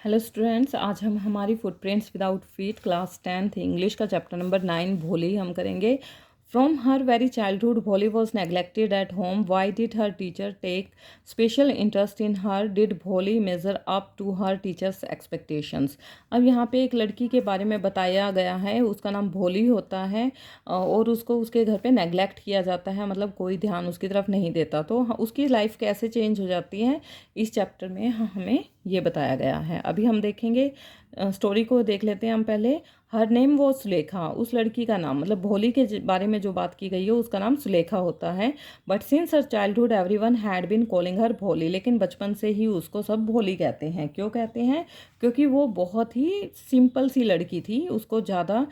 Hello students, आज हम हमारी footprints without feet class 10th English का चैप्टर नंबर 9 भोली हम करेंगे। From her very childhood Bholi was neglected at home. Why did her teacher take special interest in her? Did Bholi measure up to her teachers expectations? अब यहाँ पे एक लड़की के बारे में बताया गया है, उसका नाम भोली होता है और उसको उसके घर पे नेग्लेक्ट किया जाता है, मतलब कोई ध्यान उसकी तरफ नहीं देता। तो उसकी लाइफ कैसे चेंज हो जाती है इस चैप्टर में हमें ये बताया गया है। अभी हम देखेंगे, स्टोरी को देख लेते हैं हम पहले। हर नेम वो सुलेखा, उस लड़की का नाम, मतलब भोली के बारे में जो बात की गई है उसका नाम सुलेखा होता है। But since her childhood everyone had been calling her Bholi, लेकिन बचपन से ही उसको सब भोली कहते हैं। क्यों कहते हैं? क्योंकि वो बहुत ही सिंपल सी लड़की थी, उसको ज़्यादा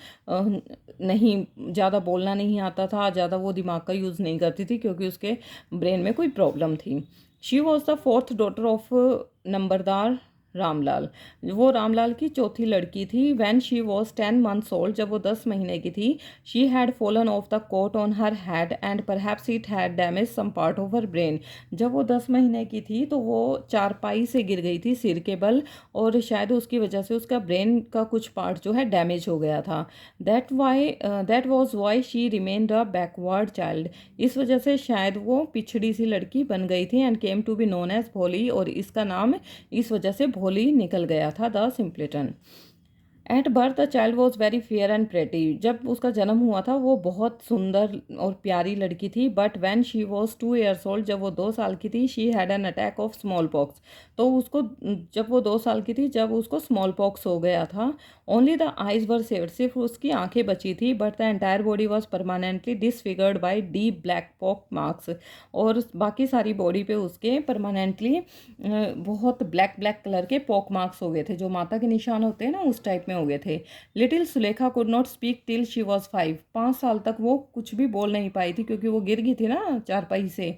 बोलना नहीं आता था, ज़्यादा वो दिमाग का यूज़ नहीं करती थी क्योंकि उसके ब्रेन में कोई प्रॉब्लम थी। She was the fourth daughter of numberdar Ramlal. वो रामलाल की चौथी लड़की थी। When she was 10 months old, जब वो 10 महीने की थी, she had fallen off the cot on her head and perhaps it had damage some part of her brain. जब वो 10 महीने की थी तो वो चारपाई से गिर गई थी सिर के बल, और शायद उसकी वजह से उसका ब्रेन का कुछ पार्ट जो है डैमेज हो गया था। That was why she remained a backward child. इस वजह से शायद वो पिछड़ी सी लड़की बन गई थी। And came to be known as Bholi, और इसका नाम इस वजह से भोली निकल गया था, the simpleton. At birth the child was very fair and pretty. जब उसका जन्म हुआ था वो बहुत सुंदर और प्यारी लड़की थी। But when she was 2 years old, जब वो 2 साल की थी, she had an attack of small pox. तो उसको, जब वो 2 साल की थी, जब उसको स्मॉल पॉक्स हो गया था। Only the eyes were saved, सिर्फ उसकी आंखें बची थी। But the entire body was permanently disfigured by deep black pock marks, और बाकी सारी बॉडी पे उसके परमानेंटली बहुत ब्लैक ब्लैक कलर के पॉक मार्क्स हो गए थे, जो माता के निशान होते हैं ना, उस टाइप में हो गए थे। Little Sulekha could not speak till she was 5। 5 साल तक वो कुछ भी बोल नहीं पाई थी क्योंकि वो गिर गई थी ना चारपाई से।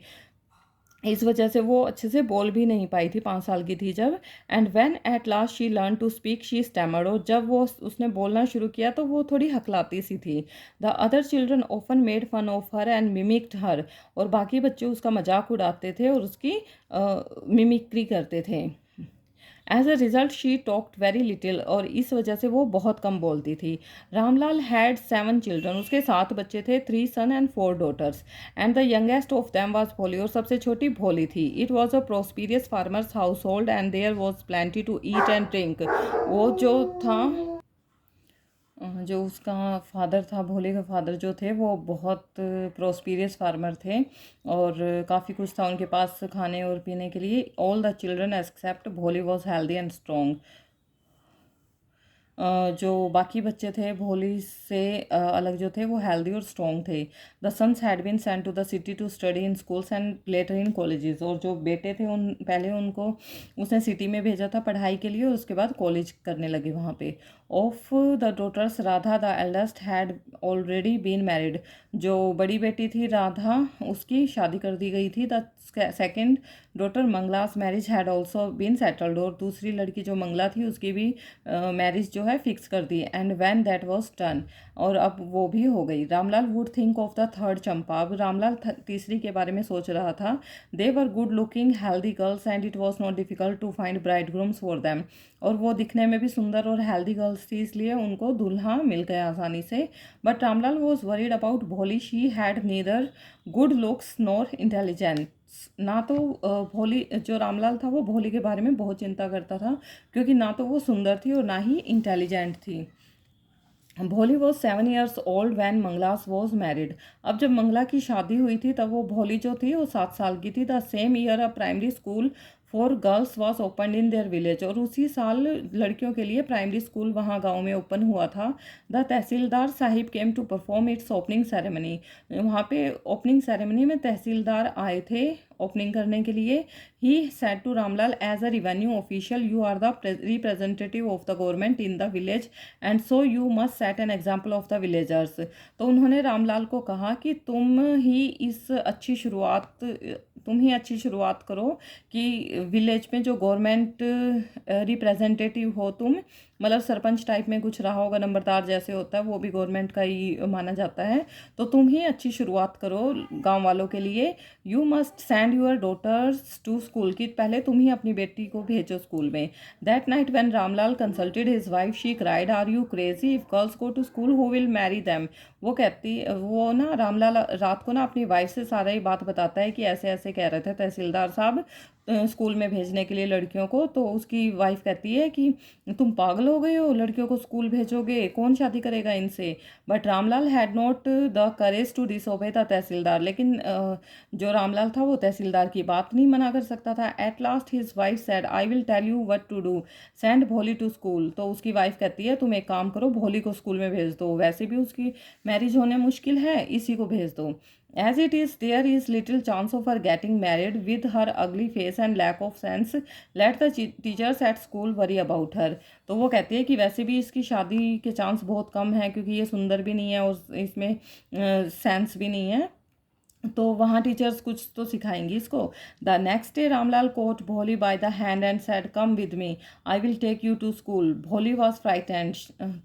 इस वजह से वो अच्छे से बोल भी नहीं पाई थी, 5 साल की थी जब। And when at last she learn to speak she stammered, और जब वो उसने बोलना शुरू किया तो वो थोड़ी हकलाती सी थी। The other children often made fun of her and mimicked her, और बाकी बच्चे उसका मजाक उड़ाते थे और उसकी मिमिक्री करते थे। As a result she talked very little, और इस वजह से वो बहुत कम बोलती थी। रामलाल हैड 7 चिल्ड्रन, उसके 7 बच्चे थे, 3 sons and 4 daughters। And the youngest of them was Bholi, और सबसे छोटी भोली थी। It was a prosperous farmers household and there was plenty to eat and drink. वो जो था, जो उसका फादर था, भोले का फादर जो थे, वो बहुत प्रोस्पीरियस फार्मर थे, और काफ़ी कुछ था उनके पास खाने और पीने के लिए। All the children except Bhole was healthy and strong. जो बाकी बच्चे थे भोली से अलग जो थे, वो हेल्दी और स्ट्रॉन्ग थे। The sons had been sent to the city to study in schools and later in colleges, और जो बेटे थे उन पहले उनको उसने सिटी में भेजा था पढ़ाई के लिए, और उसके बाद कॉलेज करने लगे वहाँ पे। Of the daughters Radha the eldest had already been married. जो बड़ी बेटी थी राधा, उसकी शादी कर दी गई थी। The second daughter Mangala's marriage had also been settled, और दूसरी लड़की जो मंगला थी उसकी भी मैरिज जो है फिक्स कर दी। And when that was done, और अब वो भी हो गई। Ramlal would think of the third Champa, अब रामलाल तीसरी के बारे में सोच रहा था। They were good looking healthy girls and it was not difficult to find bridegrooms for them, और वो दिखने में भी सुंदर और हेल्दी गर्ल्स थी, इसलिए उनको दूल्हा मिल गया आसानी से। But Ramlal was worried about Bholi, she had neither good looks nor intelligence. ना तो भोली, जो रामलाल था वो भोली के बारे में बहुत चिंता करता था, क्योंकि ना तो वो सुंदर थी और ना ही इंटेलिजेंट थी। Bholi was 7 years old when Mangala's was married. अब जब मंगला की शादी हुई थी तब वो भोली जो थी वो 7 साल की थी। The same year a primary school for girls was open in their village, और उसी साल लड़कियों के लिए प्राइमरी स्कूल वहाँ गांव में ओपन हुआ था। The tehsildar sahib came to perform its opening ceremony, वहाँ पे ओपनिंग सेरेमनी में तहसीलदार आए थे ओपनिंग करने के लिए। He said to Ramlal, as a revenue official you are the representative of the government in the village and so you must set an example of the villagers. तो उन्होंने रामलाल को कहा कि तुम ही इस अच्छी शुरुआत तुम ही अच्छी शुरुआत करो कि विलेज में जो गवर्नमेंट रिप्रेजेंटेटिव हो तुम, मतलब सरपंच टाइप में कुछ रहा होगा, नंबरदार जैसे होता है, वो भी गवर्नमेंट का ही माना जाता है। तो तुम ही अच्छी शुरुआत करो गांव वालों के लिए। You must send your daughters to school, की पहले तुम ही अपनी बेटी को भेजो स्कूल में। That night when Ramlal consulted his wife she cried, are you crazy, if girls go to school who will marry them. वो ना रामलाल रात को ना अपनी वाइफ से सारा ही बात बताता है कि ऐसे ऐसे कह रहे थे तहसीलदार साहब स्कूल में भेजने के लिए लड़कियों को। तो उसकी वाइफ कहती है कि तुम पागल हो गए हो, लड़कियों को स्कूल भेजोगे, कौन शादी करेगा इनसे। But Ramlal had not the courage to disobey the tehsildar, लेकिन जो रामलाल था वो तहसीलदार की बात नहीं मना कर सकता था। At last his wife said, I will tell you what to do, send Bholi to school. तो उसकी वाइफ कहती है तुम एक काम करो, भोली को स्कूल में भेज दो, वैसे भी उसकी मैरिज होने मुश्किल है, इसी को भेज दो। As it is, there is little chance of her getting married with her ugly face and lack of sense. Let the teachers at school worry about her. तो वो कहती है कि वैसे भी इसकी शादी के चांस बहुत कम है, क्योंकि ये सुंदर भी नहीं है और इसमें सेंस भी नहीं है, तो वहाँ टीचर्स कुछ तो सिखाएंगी इसको। The next day Ramlal caught Bholi by the hand and said, come with me, I will take you to school. Bholi was frightened.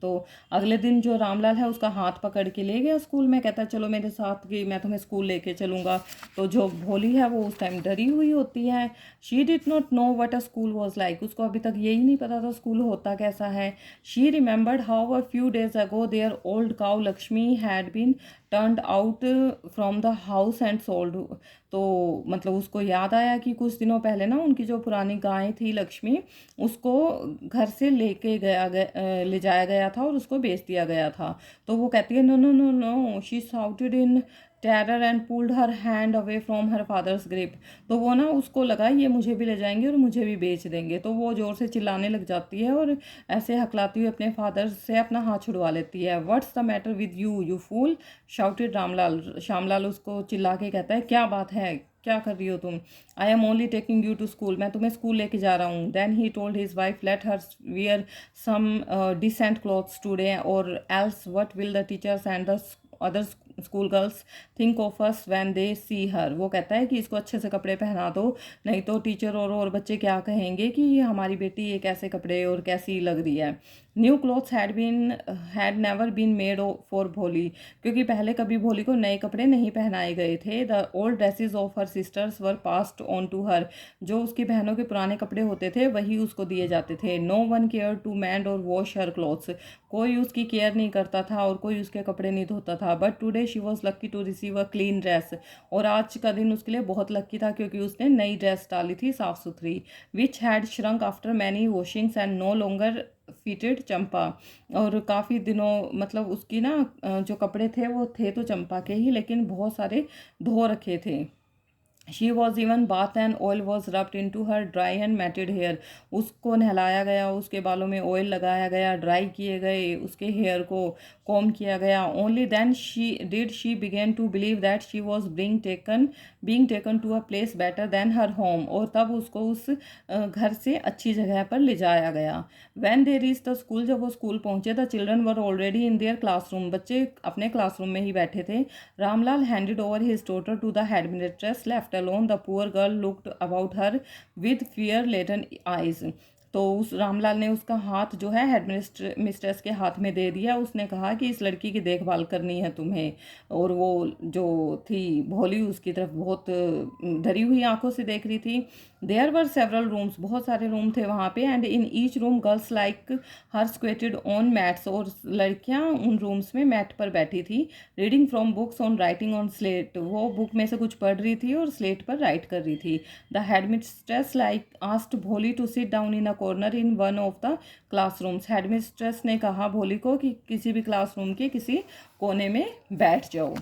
तो अगले दिन जो रामलाल है उसका हाथ पकड़ के ले गया स्कूल में, कहता है चलो मेरे साथ कि मैं तुम्हें स्कूल लेके चलूँगा। तो जो भोली है वो उस टाइम डरी हुई होती है। She did not know what a school was like, उसको अभी तक यही नहीं पता था स्कूल होता कैसा है। She remembered how a few days ago their old cow Lakshmi had been turned out from the house and sold. तो मतलब उसको याद आया कि कुछ दिनों पहले ना उनकी जो पुरानी गाय थी लक्ष्मी, उसको घर से ले जाया गया था और उसको बेच दिया गया था। तो वो कहती है no no no no, she shouted in terror and pulled her hand away from her father's grip. तो वो ना उसको लगा ये मुझे भी ले जाएंगे और मुझे भी बेच देंगे, तो वो ज़ोर से चिल्लाने लग जाती है और ऐसे हकलाती हुई अपने फादर से अपना हाथ छुड़वा लेती है। What's the matter with you you fool, shouted Ramlal. Shyamlal उसको चिल्ला के कहता है क्या बात है, क्या कर रही हो तुम। I am only taking you to school, मैं तुम्हें स्कूल लेके जा रहा हूँ। Then he told his wife, let her wear some decent clothes today or else what will the teachers and the other school girls think of us when they see her. वो कहता है कि इसको अच्छे से कपड़े पहना दो, नहीं तो टीचर और बच्चे क्या कहेंगे कि ये हमारी बेटी ये कैसे कपड़े और कैसी लग रही है। New clothes had never been made for Bholi, क्योंकि पहले कभी भोली को नए कपड़े नहीं पहनाए गए थे। The old dresses of her sisters were passed on to her, जो उसकी बहनों के पुराने कपड़े होते थे वही उसको दिए जाते थे। No one care to mend or wash her clothes, कोई उसकी केयर नहीं करता था और कोई उसके कपड़े नहीं धोता था। But today she was lucky to receive a clean dress, और आज का दिन उसके लिए बहुत लक्की था क्योंकि उसने नई ड्रेस डाली थी साफ सुथरी। Which had shrunk after many washings and no longer fitted Champa, और काफ़ी दिनों मतलब उसकी ना जो कपड़े थे वो थे तो चंपा के ही, लेकिन बहुत सारे धो रखे थे। She was even bath and oil was rubbed into her dry and matted hair, उसको नहलाया गया, उसके बालों में ऑयल लगाया गया, ड्राई किए गए, उसके हेयर को कॉम किया गया। Only then she began to believe that she was being taken to a place better than her home, और तब उसको उस घर से अच्छी जगह पर ले जाया गया। When they reach the school, जब वो स्कूल पहुंचे, the children were already in their classroom, बच्चे अपने क्लासरूम में ही बैठे थे। Ramlal handed over his daughter to the headmistress, left alone. The poor girl looked about her with fear-laden eyes. तो उस रामलाल ने उसका हाथ जो है हेड मिस्ट्रेस के हाथ में दे दिया। उसने कहा कि इस लड़की की देखभाल करनी है तुम्हें, और वो जो थी भोली उसकी तरफ बहुत डरी हुई आंखों से देख रही थी। देयर वर सेवरल रूम्स, बहुत सारे रूम थे वहाँ पे, and in each room girls like her squatted on mats, और लड़कियाँ उन रूम्स में मैट पर बैठी थी। Reading from books on writing on slate, वो बुक में से कुछ पढ़ रही थी और स्लेट पर राइट कर रही थी। The headmistress like asked Bholi to sit down in a corner in one of the classrooms, headmistress ने कहा भोली को कि किसी भी क्लासरूम के किसी कोने में बैठ जाओ।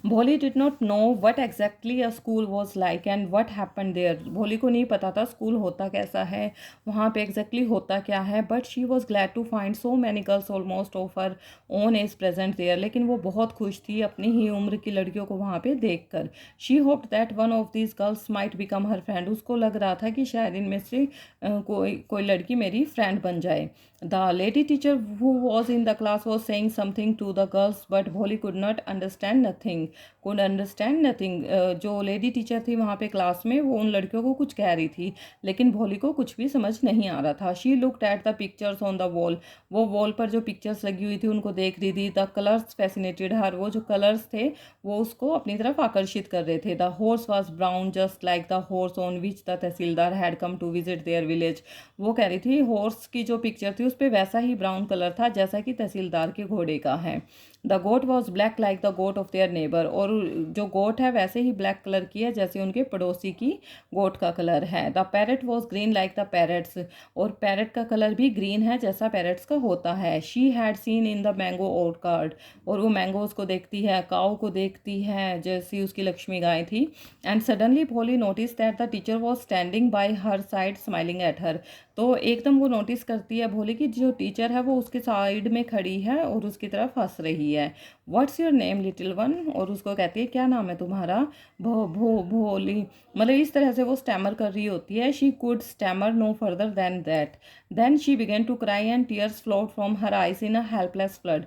Bholi did not know what exactly a school was like and what happen there, Bholi को नहीं पता था स्कूल होता कैसा है, वहाँ पे एग्जैक्टली होता क्या है। But she was glad to find so many girls almost of her own age present there, लेकिन वो बहुत खुश थी अपनी ही उम्र की लड़कियों को वहाँ पे देख कर। She hoped that one of this girls might become her friend, उसको लग रहा था कि शायद इनमें से कोई लड़की मेरी फ्रेंड बन जाए। The lady teacher who was in the class was saying something to the girls, but Bholi could not understand nothing, could understand nothing. जो लेडी टीचर थी वहाँ पे क्लास में, वो उन लड़कियों को कुछ कह रही थी, लेकिन भोली को कुछ भी समझ नहीं आ रहा था। She looked at the pictures on the wall, वो वॉल पर जो पिक्चर्स लगी हुई थी उनको देख रही थी। द कलर्स फैसिनेटेड हर, वो जो कलर्स थे वो उसको अपनी तरफ आकर्षित कर रहे थे। The horse was brown just like the horse on which the tehsildar had come to visit their village. वो कह रही थी हॉर्स की जो पिक्चर थी उस पर वैसा ही ब्राउन कलर था जैसा कि तहसीलदार के घोड़े का है। The goat was black like the goat of their neighbour, और जो गोट है वैसे ही ब्लैक कलर की है जैसे उनके पड़ोसी की गोट का कलर है। The parrot was green like the parrots, और पैरट का कलर भी ग्रीन है जैसा पैरट्स का होता है। She had seen in the mango orchard, और वो मैंगोज को देखती है, काऊ को देखती है जैसी उसकी लक्ष्मी गाय थी। एंड सडनली भोली notice that the teacher was standing bye her side smiling at her, तो एकदम वो नोटिस करती है भोली की जो टीचर है वो उसके साइड में खड़ी है और उसकी तरफ हंस रही है। What's your name little one, और उसको कहती है क्या नाम है तुम्हारा। भोली, मतलब इस तरह से वो स्टैमर कर रही होती है। She could stammer no further than that, then she began to cry and tears flowed from her eyes in a helpless flood.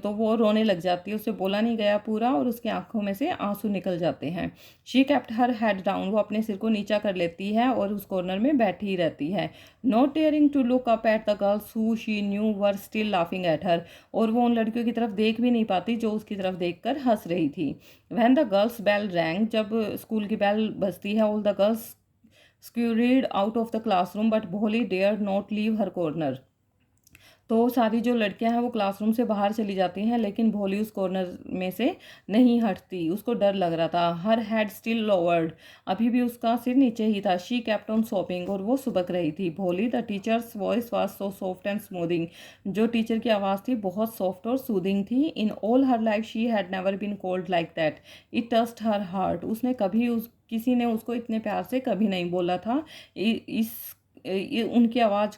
तो वो रोने लग जाती है, उससे बोला नहीं गया पूरा और उसकी आंखों में से आंसू निकल जाते हैं। She kept her head down, वो अपने सिर को नीचा कर लेती है और उस कॉर्नर में बैठी ही रहती है। Not daring to look up at the girls who she knew were still laughing at her, और वो उन लड़कियों की तरफ देख भी नहीं पाती जो उसकी तरफ देखकर हंस रही थी। When the girls bell rang, जब स्कूल की बेल बजती है, all the girls scurried out of the classroom but Bholi dare not leave her corner. तो सारी जो लड़कियां हैं वो क्लासरूम से बाहर चली जाती हैं, लेकिन भोली उस कॉर्नर में से नहीं हटती, उसको डर लग रहा था। हर हैड स्टिल लोवर्ड, अभी भी उसका सिर नीचे ही था। शी केप्ट ऑन सोपिंग, और वो सुबक रही थी। Bholi, the teacher's voice was so soft and smoothing, जो टीचर की आवाज़ थी बहुत सॉफ्ट और सूदिंग थी। In all her life she had never been called like that, it touched her heart, उसने कभी उस किसी ने उसको इतने प्यार से कभी नहीं बोला था। उनकी आवाज़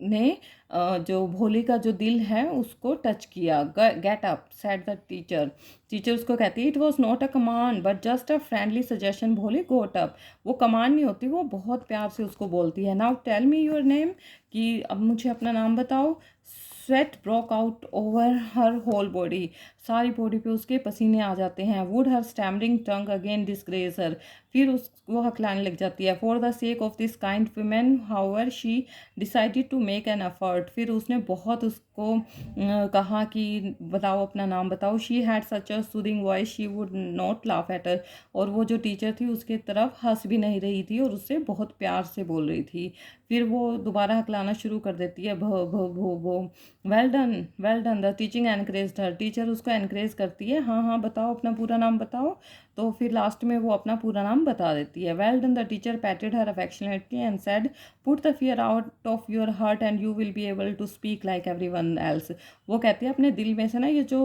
ने जो भोली का जो दिल है उसको टच किया। Get up said the teacher, teacher उसको कहती है it was not a command but just a friendly suggestion. भोली गोट अप, वो कमांड नहीं होती, वो बहुत प्यार से उसको बोलती है। Now tell me your name, कि अब मुझे अपना नाम बताओ। Sweat broke out over her whole body, सारी बॉडी पे उसके पसीने आ जाते हैं। Would her stammering tongue again disgrace her, फिर वो हकलाने लग जाती है। For the sake of this kind woman however she decided to make an effort, फिर उसने बहुत उसको कहा कि बताओ अपना नाम बताओ। She had such a soothing voice she would not laugh at her, और वो जो टीचर थी उसकी तरफ हंस भी नहीं रही थी और उससे बहुत प्यार से बोल रही थी। फिर वो दोबारा हकलाना शुरू कर देती है, भो भो भो भो। Well done the teaching encourage her, teacher उसको एनकरेज करती है, हाँ हाँ बताओ अपना पूरा नाम बताओ। तो फिर लास्ट में वो अपना पूरा नाम बता देती है। Well done the teacher patted her affectionately and said put the fear out of your heart and you will be able to speak like everyone else. वो कहती है अपने दिल में से ना ये जो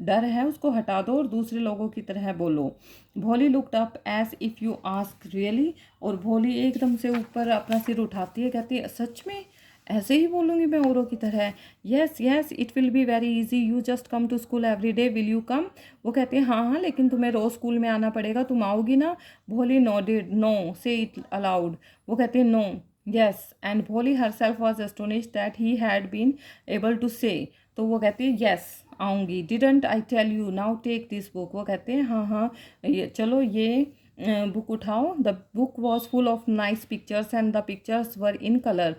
डर है उसको हटा दो और दूसरे लोगों की तरह बोलो। Bholi looked up as if you ask really, और भोली एकदम से ऊपर अपना सिर उठाती है, कहती है सच में ऐसे ही बोलूँगी मैं औरों की तरह। Yes yes it will be very easy, you just come to school every day, will you come. वो कहते हैं हाँ हाँ लेकिन तुम्हें रोज़ स्कूल में आना पड़ेगा, तुम आओगी ना। Bholi nodded no say it aloud, वो कहते हैं no yes, and Bholi herself was astonished that he had been able to say, तो वो कहती है यस आऊँगी। Didn't I tell you now take this book, वो कहते हैं हाँ हाँ ये चलो ये बुक उठाओ। The book was full of nice pictures and the pictures were in colour,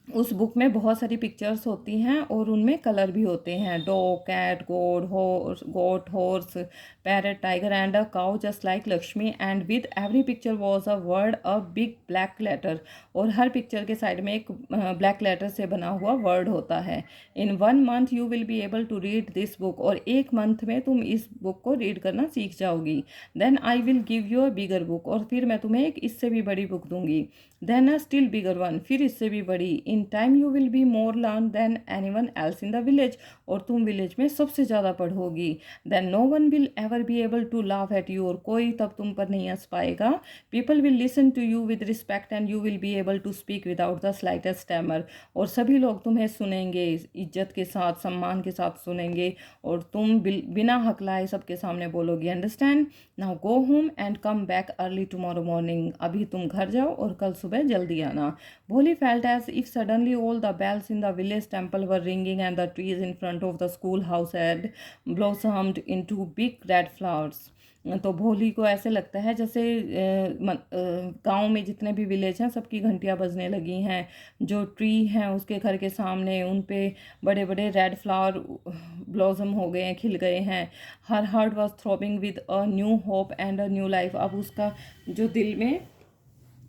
उस बुक में बहुत सारी पिक्चर्स होती हैं और उनमें कलर भी होते हैं। Dog, cat, goat, horse, parrot, tiger and a cow just like Lakshmi, and with every picture was a word a big black letter, और हर पिक्चर के साइड में एक ब्लैक लेटर से बना हुआ वर्ड होता है। In 1 month you will be able to read this book, और 1 मंथ में तुम इस बुक को रीड करना सीख जाओगी। Then I will give you a bigger book, और फिर मैं तुम्हें एक इससे भी बड़ी बुक दूंगी। Then a still bigger one, फिर इससे भी बड़ी। In time you will be more learn than anyone else in the village, और तुम विलेज में सबसे ज़्यादा पढ़ोगी। Then no one will ever be able to laugh at you, और कोई तब तुम पर नहीं हंस पाएगा। People will listen to you with respect and you will be able to speak without the slightest stammer, और सभी लोग तुम्हें सुनेंगे, इज्जत के साथ सम्मान के साथ सुनेंगे, और तुम बिना हकलाए सबके सामने बोलोगी। Understand. Now go home and come back early tomorrow morning, अभी तुम घर जाओ और कल सुबह जल्दी आना। Bholi felt as if suddenly all the bells in the village temple were ringing and the trees in front of the schoolhouse had blossomed into big red flowers. तो भोली को ऐसे लगता है जैसे गांव में जितने भी विलेज हैं सबकी घंटियां बजने लगी हैं। जो ट्री हैं उसके घर के सामने उन पे बड़े बड़े रेड फ्लावर ब्लॉसम हो गए हैं, खिल गए हैं। Her heart was throbbing with a new hope and a new life. अब उसका जो दिल में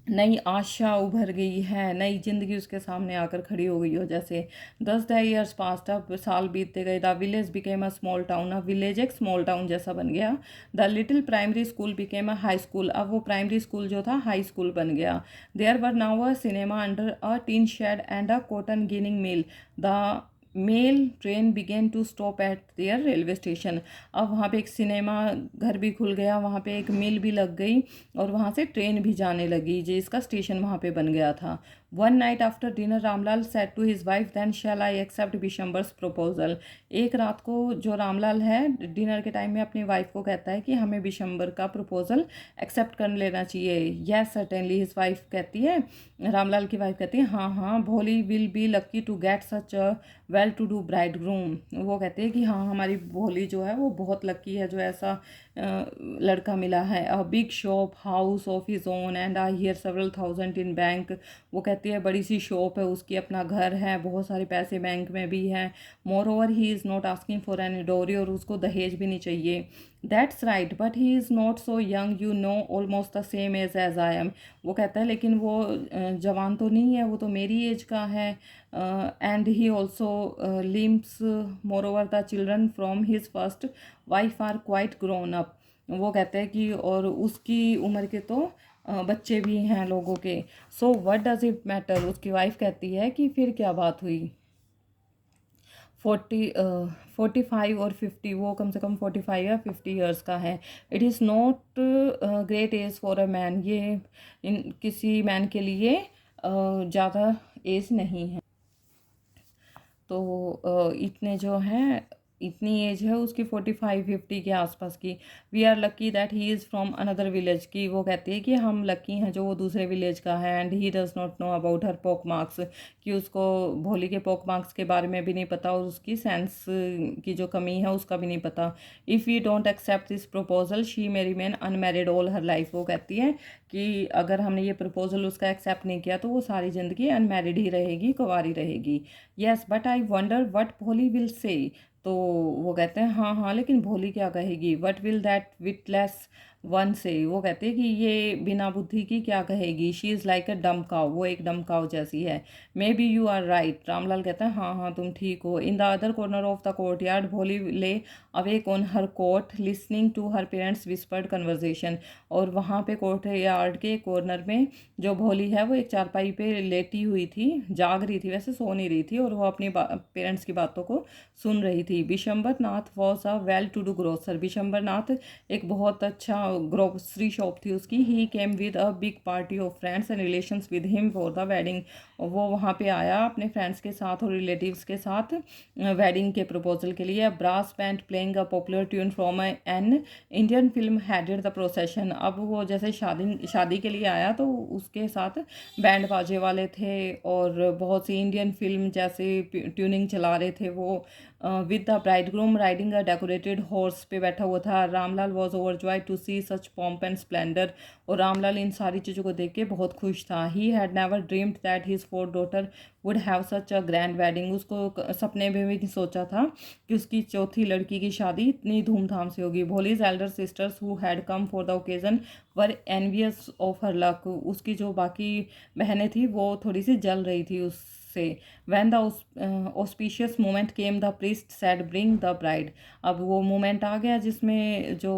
नई आशा उभर गई है, नई जिंदगी उसके सामने आकर खड़ी हो गई हो जैसे। 10 years पास्ट, अब साल बीतते गए। The village became a small town, अब विलेज एक स्मॉल टाउन जैसा बन गया। The little primary school became a high school, अब वो प्राइमरी स्कूल जो था हाई स्कूल बन गया। There were now a cinema under a tin shed and a cotton ginning mill. The mail train began to stop at their railway station, अब वहाँ पे एक सिनेमा घर भी खुल गया, वहाँ पे एक मिल भी लग गई और वहाँ से ट्रेन भी जाने लगी जिसका स्टेशन वहाँ पे बन गया था। One night after dinner Ramlal said to his wife, then shall I accept Bishamber's proposal. एक रात को जो रामलाल है डिनर के टाइम में अपनी वाइफ को कहता है कि हमें बिशंबर का प्रपोजल एक्सेप्ट कर लेना चाहिए। यस सर्टेनली, हिज वाइफ कहती है, रामलाल की वाइफ कहती है हाँ हाँ, Bholi will be lucky to get such a well to do bridegroom. वो कहते हैं कि हाँ हमारी भोली जो है वो बहुत लकी है जो ऐसा लड़का मिला है। A big shop house of his own and I hear several thousand in bank. वो कहती है बड़ी सी शॉप है उसकी, अपना घर है, बहुत सारे पैसे बैंक में भी है। Moreover he is not asking for any dowry, और उसको दहेज भी नहीं चाहिए। That's right but he is not so young, you know, almost the same age as I am. वो कहता है लेकिन वो जवान तो नहीं है, वो तो मेरी एज का है। And he also limps, moreover the children from his first wife are quite grown up. वो कहते हैं कि और उसकी उम्र के तो बच्चे भी हैं लोगों के। So what does it matter, उसकी वाइफ कहती है कि फिर क्या बात हुई। 45 और 50, वो कम से कम 45 या 50 ईयर्स का है। It is not great age for a man, ये किसी मैन के लिए ज़्यादा एज नहीं है। तो इतने जो हैं इतनी एज है उसकी 45-50 के आसपास की। We are lucky that he is from another village की, वो कहती है कि हम लकी हैं जो वो दूसरे विलेज का है। And he does not know about her pock marks, कि उसको भोली के पॉक मार्क्स के बारे में भी नहीं पता और उसकी सेंस की जो कमी है उसका भी नहीं पता। If we don't accept this proposal she may remain unmarried all her life. वो कहती है कि अगर हमने ये प्रपोजल उसका एक्सेप्ट नहीं किया तो वो सारी ज़िंदगी अनमैरिड ही रहेगी, कुंवारी रहेगी। Yes but I wonder what भोली विल से। तो वो कहते हैं हाँ हाँ लेकिन भोली क्या कहेगी। What will that witless one से, वो कहते हैं कि ये बिना बुद्धि की क्या कहेगी। शी इज़ लाइक अ डम काउ, वो एक डम काउ जैसी है। Maybe you are right, Ramlal कहता है हाँ हाँ तुम ठीक हो। In the other corner of the courtyard Bholi lay awake on her cot listening to her parents' whispered conversation. और वहाँ पे कोर्ट यार्ड के कॉर्नर में जो भोली है वो एक चारपाई पे लेटी हुई थी, जाग रही थी, वैसे सो नहीं रही थी, और वो अपनी पेरेंट्स की बातों को सुन रही थी। Bishamber Nath was a well to do grocer, Bishamber Nath एक बहुत अच्छा ग्रोसरी शॉप थी उसकी। He came with a big party of friends and relations with him for the wedding. वो वहाँ पे आया अपने फ्रेंड्स के साथ और रिलेटिव्स के साथ वेडिंग के प्रपोजल के लिए। Brass band playing a popular tune from an Indian film headed the procession. अब वो जैसे शादी के लिए आया तो उसके साथ बैंड बाजे वाले थे और बहुत सी इंडियन फिल्म जैसे ट्यूनिंग चला रहे थे वो। With the bridegroom riding a decorated horse पे बैठा हुआ था। Ramlal was overjoyed to see such pomp and splendour, और रामलाल इन सारी चीज़ों को देख के बहुत खुश था। He had never dreamed that his fourth daughter would have such a grand wedding. उसको सपने में भी नहीं सोचा था कि उसकी चौथी लड़की की शादी इतनी धूमधाम से होगी। Bholi's Elder sisters who had come for the occasion were envious of her luck. उसकी जो बाकी बहनें थी वो थोड़ी सी जल रही थी उससे। When the auspicious moment came, the priest said, "Bring the bride." अब वो मोमेंट आ गया जिसमें जो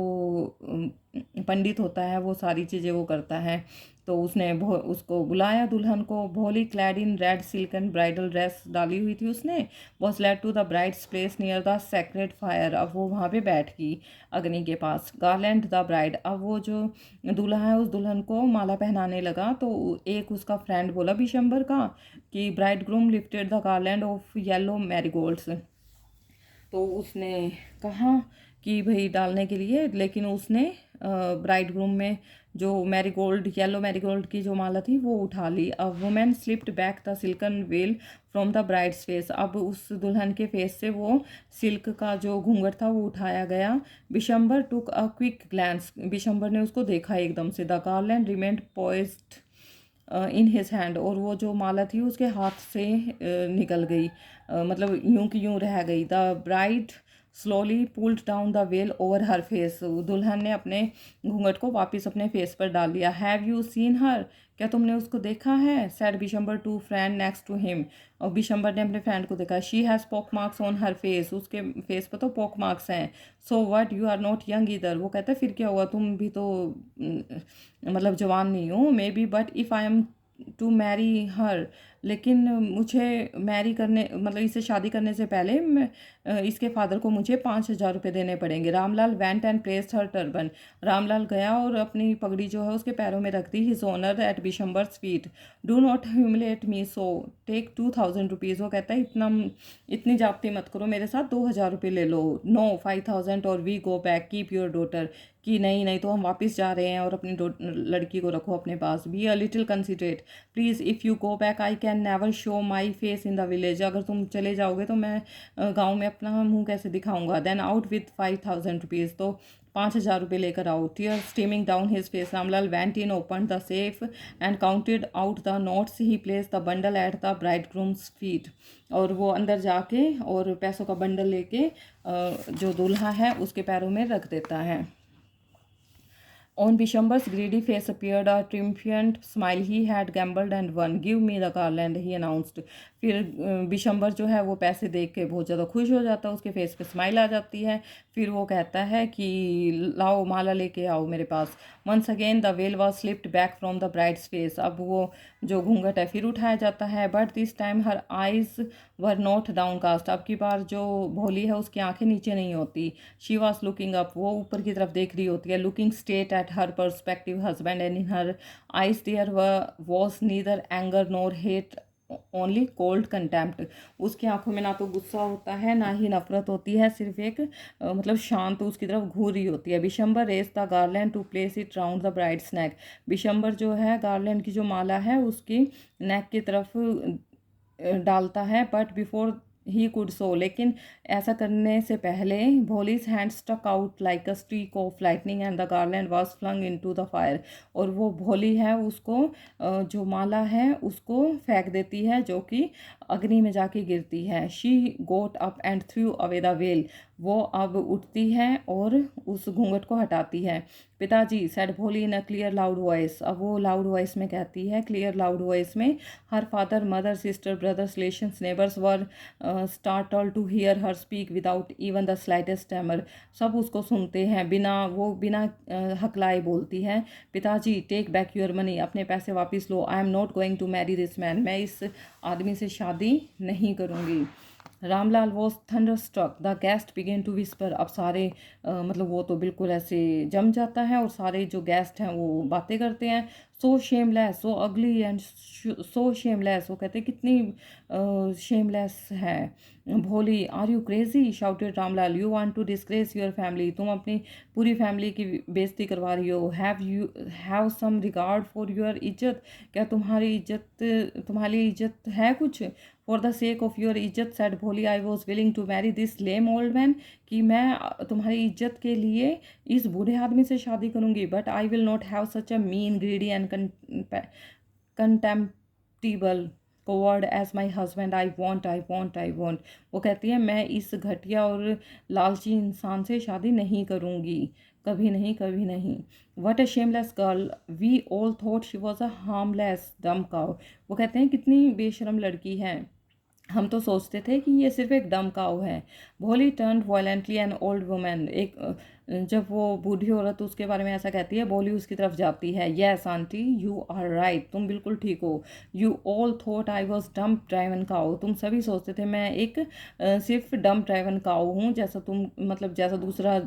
पंडित होता है वो सारी चीज़ें वो करता है। तो उसने उसको बुलाया दुल्हन को। Bholi clad in red silk and bridal dress डाली हुई थी उसने। Was led to the bride's place near the sacred fire. अब वो वहाँ पे बैठ गई अग्नि के पास। गार्लैंड द ब्राइड, अब वो जो दूल्हा है उस दुल्हन को माला पहनाने लगा तो एक उसका फ्रेंड बोला बिशंबर का कि bride groom lifted the garland of yellow marigolds. तो उसने कहा कि भाई डालने के लिए, लेकिन उसने ब्राइड ग्रूम में जो मैरीगोल्ड, येलो मैरीगोल्ड की जो माला थी वो उठा ली। A woman slipped back the silken veil from the bride's face. अब उस दुल्हन के फेस से वो सिल्क का जो घूंघट था वो उठाया गया। बिशंबर टुक अ क्विक ग्लैंस, बिशंबर ने उसको देखा एकदम से। The garland remained poised in his hand, और वो जो माला थी उसके हाथ से निकल गई, मतलब यूं की यूं रह गई। The bride slowly pulled down the well over her face, दुल्हन ने अपने घूंघट को वापस अपने फेस पर डाल लिया। हैव यू सीन हर, क्या तुमने उसको देखा है? Said Bishamber to friend next to him, और बिशंबर ने अपने फ्रेंड को देखा। She has pock marks on her face, उसके फेस पर तो पॉक मार्क्स हैं। So what, you are not young either, वो कहता है फिर क्या हुआ, तुम भी तो मतलब जवान नहीं हो। Maybe but if I am to marry her, लेकिन मुझे मैरी करने मतलब इससे शादी करने से पहले इसके फादर को मुझे 5,000 रुपये देने पड़ेंगे। Ramlal went and placed her turban, Ramlal गया और अपनी पगड़ी जो है उसके पैरों में रख दी। His honour at Bishamber's feet, do not humiliate me, so take 2,000 rupees. वो कहता है इतनी जाप्ती मत करो मेरे साथ, 2,000 रुपये ले लो। नो 5,000 और we go back, keep your daughter, कि नहीं नहीं तो हम वापस जा रहे हैं और अपनी लड़की को रखो अपने पास। Be a little considerate please, if you go back I can never show my face in the village, अगर तुम चले जाओगे तो मैं गांव में अपना मुंह कैसे दिखाऊंगा। देन आउट विथ 5,000 रुपीज़, तो 5,000 रुपये लेकर आओ। Tear steaming down his face, Ramlal went in, open the safe and counted out the notes. He place the bundle at the bridegroom's feet, और वो अंदर जाके और पैसों का बंडल लेके जो दूल्हा है उसके पैरों में रख देता है। On Bishamber's greedy face appeared a triumphant smile. He had gambled and won. Give me the garland, he announced. फिर बिशंबर जो है वो पैसे देख के बहुत ज़्यादा खुश हो जाता है, उसके फेस पे स्माइल आ जाती है। फिर वो कहता है कि लाओ माला लेके आओ मेरे पास। Once again the veil was slipped back from the bride's face, अब वो जो घूंघट है फिर उठाया जाता है। But this time her eyes were not downcast, अब की बार जो भोली है उसकी आंखें नीचे नहीं होती। शी वॉज लुकिंग अप, वो ऊपर की तरफ देख रही होती है। Looking straight at her prospective husband, and in her eyes there was neither anger nor hate, only cold contempt. उसकी आंखों में ना तो गुस्सा होता है ना ही नफरत होती है, सिर्फ एक मतलब शांत उसकी तरफ घूर रही होती है। Bishamber raised the garland to place it round the bride's neck, Bishamber जो है गार्लैंड की जो माला है उसकी नेक की तरफ डालता है। But before he could so, लेकिन ऐसा करने से पहले Bholi's hand stuck out like a streak of lightning and the garland was flung into the fire, और वो भोली है उसको जो माला है उसको फेंक देती है जो कि अग्नि में जाके गिरती है। She goat up and through away the well, वो अब उठती है और उस घूंघट को हटाती है। पिताजी, सेड भोली इन अ क्लियर लाउड वॉइस, अब वो लाउड वॉइस में कहती है, क्लियर लाउड वॉइस में। Her father mother sister brothers relations neighbours were startled to hear her speak without even the slightest tremor, सब उसको सुनते हैं, बिना हकलाए बोलती है। पिताजी, टेक बैक योर मनी, अपने पैसे वापस लो। I am not going to marry this man, मैं इस आदमी से शादी नहीं करूँगी। Ramlal was thunderstruck, the guest began to whisper, अब सारे मतलब वो तो बिल्कुल ऐसे जम जाता है और सारे जो गेस्ट हैं वो बातें करते हैं। सो शेमलेस, सो अगली एंड सो शेमलेस, वो कहते हैं कितनी शेमलेस है Bholi. Are you crazy, shouted Ramlal, you want to disgrace your family, तुम अपनी पूरी फैमिली की बेइज्जती करवा रही हो। Have some regard for your izzat, क्या तुम्हारी इज्जत है कुछ। For the sake of your izzat, said Bholi, I was willing to marry this lame old man, कि मैं तुम्हारी इज्जत के लिए इस बूढ़े आदमी से शादी करूंगी। But I will not have such a mean greedy and contemptible coward as my husband, I won't. वो कहती है मैं इस घटिया और लालची इंसान से शादी नहीं करूँगी, कभी नहीं कभी नहीं। What a shameless girl, we all thought she was a harmless dumb cow, वो कहते हैं कितनी बेशरम लड़की है, हम तो सोचते थे कि ये सिर्फ एक डम काऊ है। भोली turn violently an old women, एक जब वो बूढ़ी औरत उसके बारे में ऐसा कहती है, भोली उसकी तरफ जाती है। Yes aunty, you are right, तुम बिल्कुल ठीक हो। You all thought I was dumb driven cow, तुम सभी सोचते थे मैं एक सिर्फ डम्प ड्राइवन काऊ हूँ, जैसा तुम मतलब जैसा दूसरा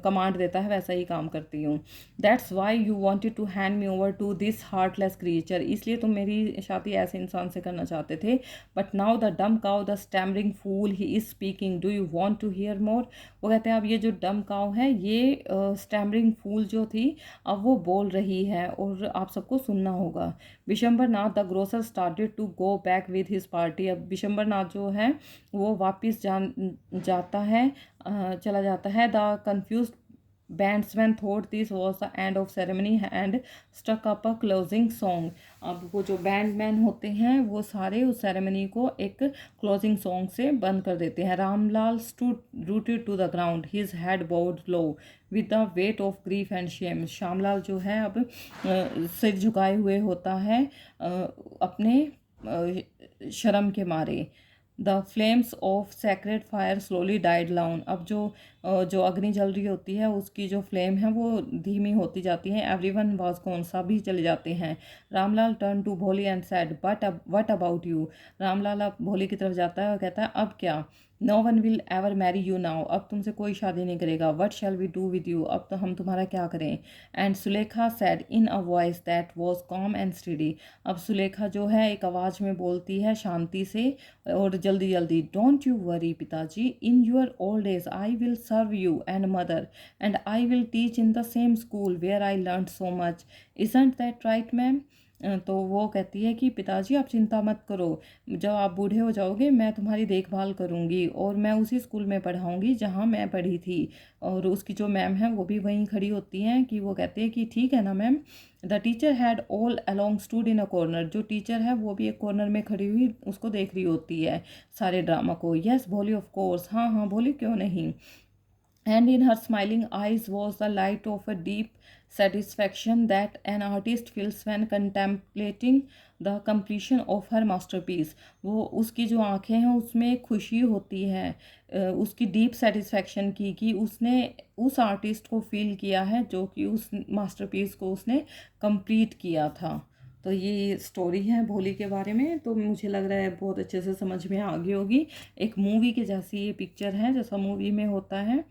कमांड देता है वैसा ही काम करती हूँ। That's why you wanted to hand me over to this heartless creature, इसलिए तुम मेरी शादी ऐसे इंसान से करना चाहते थे। But now the dumb cow, the stammering fool, he is speaking, do you want to hear more, वो कहते हैं अब ये जो डम काउ है ये स्टैमरिंग फूल जो थी अब वो बोल रही है और आप सबको सुनना होगा। Vishambar Nath the grocer started to go back with his party. अब विशंबर नाथ जो है वो वापस जाता है, चला जाता है। The confused bandsman thought this was the end of ceremony and stuck up a closing song. अब वो जो बैंडमैन होते हैं वो सारे उस सेरेमनी को एक क्लोजिंग सॉन्ग से बंद कर देते हैं। Ramlal stood rooted to the ground, his head bowed low with the weight of grief and shame. Shyamlal जो है अब सिर झुकाए हुए होता है अपने शर्म के मारे। The flames of sacred fire slowly died down. अब जो अग्नि जल रही होती है उसकी जो फ्लेम है वो धीमी होती जाती है। एवरीवन वाज गॉन, सभी चले जाते हैं। रामलाल टर्न टू भोली and said but what about you. Ramlal अब भोली की तरफ जाता है और कहता है अब क्या। No one will ever marry you now. अब तुमसे कोई शादी नहीं करेगा। What shall we do with you. अब तो हम तुम्हारा क्या करें। And Sulekha said in a voice that was calm and steady. अब सुलेखा जो है एक आवाज़ में बोलती है शांति से और जल्दी जल्दी, don't you worry pitaji, in your old age I will serve you and mother and I will teach in the same school where I learn so much. Isn't that right ma'am. तो वो कहती है कि पिताजी आप चिंता मत करो, जब आप बूढ़े हो जाओगे मैं तुम्हारी देखभाल करूँगी और मैं उसी स्कूल में पढ़ाऊँगी जहाँ मैं पढ़ी थी। और उसकी जो मैम है वो भी वहीं खड़ी होती हैं कि वो कहते हैं कि ठीक है ना ma'am. The teacher had all along stood in a corner. जो टीचर है वो भी एक कॉर्नर में खड़ी हुई उसको देख रही होती है सारे ड्रामा को। यस भोली ऑफ कोर्स, हाँ हाँ भोली क्यों नहीं। And in her smiling eyes was the light of a deep satisfaction that an artist feels when contemplating the completion of her masterpiece। वो उसकी जो आंखें हैं उसमें खुशी होती है उसकी डीप सेटिस्फैक्शन की कि उसने उस आर्टिस्ट को फील किया है जो कि उस मास्टरपीस को उसने कंप्लीट किया था। तो ये स्टोरी है भोली के बारे में। तो मुझे लग रहा है बहुत अच्छे से समझ में आ गई होगी। एक मूवी के जैसी ये पिक्चर है जैसा मूवी में होता है।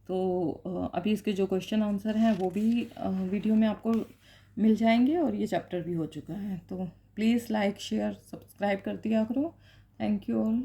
तो अभी इसके जो क्वेश्चन आंसर हैं वो भी वीडियो में आपको मिल जाएंगे और ये चैप्टर भी हो चुका है। तो प्लीज़ लाइक शेयर सब्सक्राइब कर दिया करो। Thank you all.